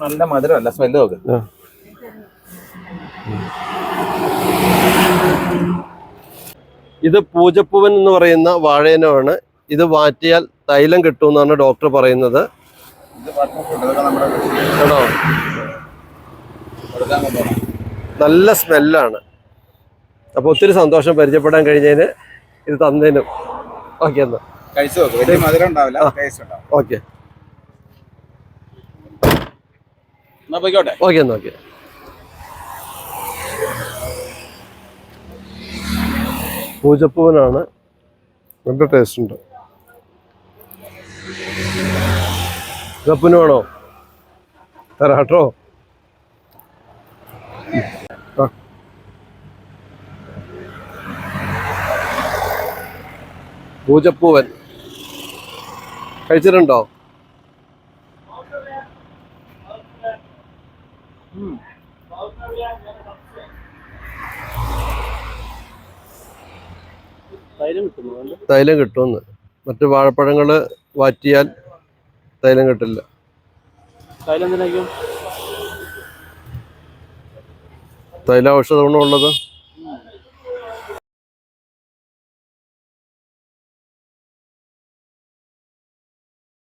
നല്ല മധുരമല്ല, സ്മെല്ല് നോക്ക്. ഇത് പൂജപ്പൂവൻ എന്ന് പറയുന്ന വാഴയിനമാണ്. ഇത് വാറ്റിയാൽ തൈലം കിട്ടുമെന്നാണ് ഡോക്ടർ പറയുന്നത്. ആണോ? നല്ല സ്മെല്ലാണ്. അപ്പോൾ ഒത്തിരി സന്തോഷം പരിചയപ്പെടാൻ കഴിഞ്ഞതിന്, ഇത് തന്നതിനും. ഓക്കെ എന്നാ കഴിച്ചു നോക്ക്. വലിയ മധുരം ഉണ്ടാവില്ല, ടേസ്റ്റ് ഉണ്ടാവും. ഓക്കെ എന്നാ പോയിക്കോട്ടെ. ഓക്കെ എന്നാ ഓക്കെ. പൂജപ്പൂവനാണ്, നല്ല ടേസ്റ്റ് ഉണ്ട്. ഇതപ്പൂന് വേണോ? തരാട്ടോ. പൂജപ്പൂവൻ കഴിച്ചിട്ടുണ്ടോ? തൈലം കിട്ടുമെന്ന്. മറ്റു വാഴപ്പഴങ്ങൾ വാറ്റിയാൽ തൈലം കിട്ടില്ല. തൈല ഔഷധ ഗുണമുള്ളത്.